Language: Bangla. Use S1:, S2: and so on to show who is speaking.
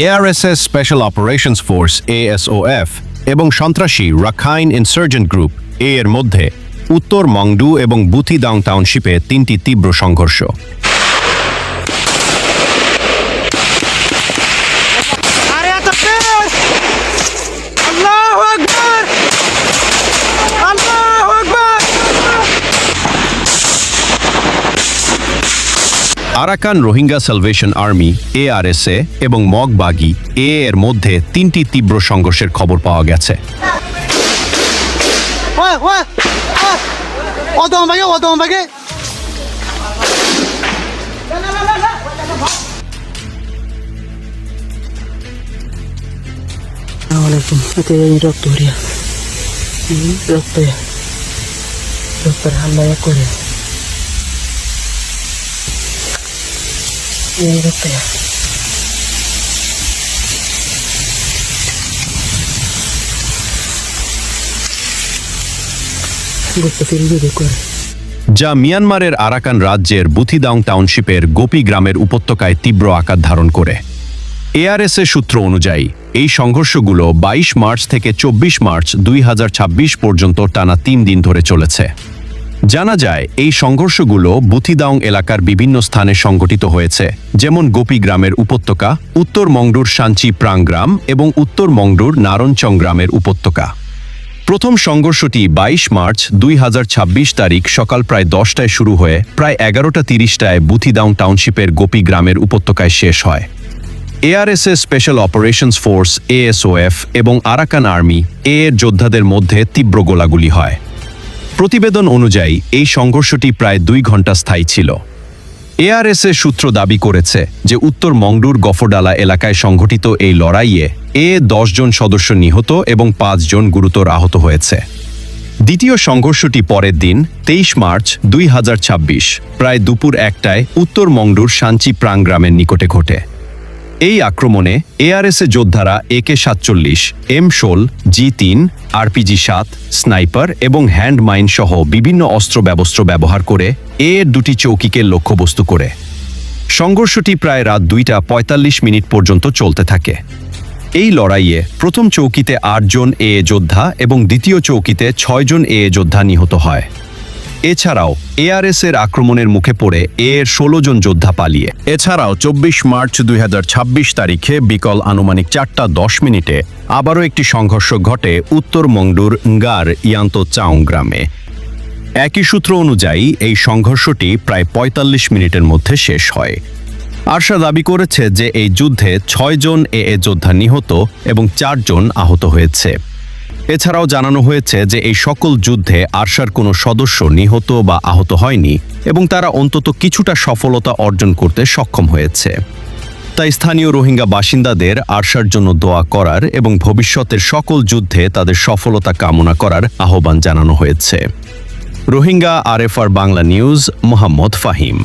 S1: ARSS special operations force ASOF এবং সন্ত্রাসী রাখাইন ইনসার্জেন্ট গ্রুপ এ এর মধ্যে উত্তর মংডু এবং বুথিদাং টাউনশিপে 3টি তীব্র সংঘর্ষ। Arakan Rohingya salvation army ARSA এবং মগ বাগি এ এর মধ্যে 3টি তীব্র সংঘর্ষের খবর পাওয়া গেছে। যা মিয়ানমারের আরাকান রাজ্যের বুথিদাং টাউনশিপের গোপী গ্রামের উপত্যকায় তীব্র আকার ধারণ করে। ARSA সূত্র অনুযায়ী এই সংঘর্ষগুলো 22 মার্চ থেকে 24 মার্চ 2026 পর্যন্ত টানা 3 দিন ধরে চলেছে। জানা যায় এই সংঘর্ষগুলো বুথিদাং এলাকার বিভিন্ন স্থানে সংঘটিত হয়েছে, যেমন গোপী গ্রামের উপত্যকা, উত্তর মংডুর সাঞ্চি প্রাং গ্রাম এবং উত্তর মংডুর নারনচং গ্রামের উপত্যকা। প্রথম সংঘর্ষটি 22 মার্চ 2026 তারিখ সকাল প্রায় 10টায় শুরু হয়ে প্রায় 11:30টায় বুথিদাং টাউনশিপের গোপী গ্রামের উপত্যকায় শেষ হয়। ARSA special operations force ASOF এবং আরাকান আর্মি এর যোদ্ধাদের মধ্যে তীব্র গোলাগুলি হয়। প্রতিবেদন অনুযায়ী এই সংঘর্ষটি প্রায় 2 ঘন্টা স্থায়ী ছিল। ARSA সূত্র দাবি করেছে যে উত্তর মংডুর গফরডালা এলাকায় সংঘটিত এই লড়াইয়ে 10 জন সদস্য নিহত এবং 5 জন গুরুতর আহত হয়েছে। দ্বিতীয় সংঘর্ষটি পরের দিন 23 মার্চ 2026 প্রায় দুপুর 1টায় উত্তর মংডুর সাঞ্চি প্রাং গ্রামের নিকটে ঘটে। এই আক্রমণে ARSA যোদ্ধারা AK-47, M16, G3, RPG-7, sniper এবং হ্যান্ড মাইন সহ বিভিন্ন অস্ত্র ব্যবহার করে এর 2টি চৌকিকে লক্ষ্যবস্তু করে। সংঘর্ষটি প্রায় রাত 2:45 মিনিট পর্যন্ত চলতে থাকে। এই লড়াইয়ে প্রথম চৌকিতে 8 জন যোদ্ধা এবং দ্বিতীয় চৌকিতে 6 জন যোদ্ধা নিহত হয়। এছাড়াও ARSA আক্রমণের মুখে পড়ে এর 16 জন যোদ্ধা পালিয়ে। এছাড়াও 24 মার্চ 2026 তারিখে বিকল আনুমানিক 4:10 মিনিটে আবারও একটি সংঘর্ষ ঘটে উত্তর মংডুর ngaর ইয়ান্ত চাং গ্রামে। একই সূত্র অনুযায়ী এই সংঘর্ষটি প্রায় 45 মিনিটের মধ্যে শেষ হয়। আরশা দাবি করেছে যে এই যুদ্ধে 6 জন যোদ্ধা নিহত এবং 4 জন আহত হয়েছে। এছাড়াও জানানো হয়েছে যে এই সকল যুদ্ধে আরশার কোনো সদস্য নিহত বা আহত হয়নি এবং তারা অন্তত কিছুটা সফলতা অর্জন করতে সক্ষম হয়েছে। তাই স্থানীয় রোহিঙ্গা বাসিন্দাদের আরশার জন্য দোয়া করার এবং ভবিষ্যতের সকল যুদ্ধে তাদের সফলতা কামনা করার আহ্বান জানানো হয়েছে। Rohingya RFR Bangla news, Mohammad Fahim.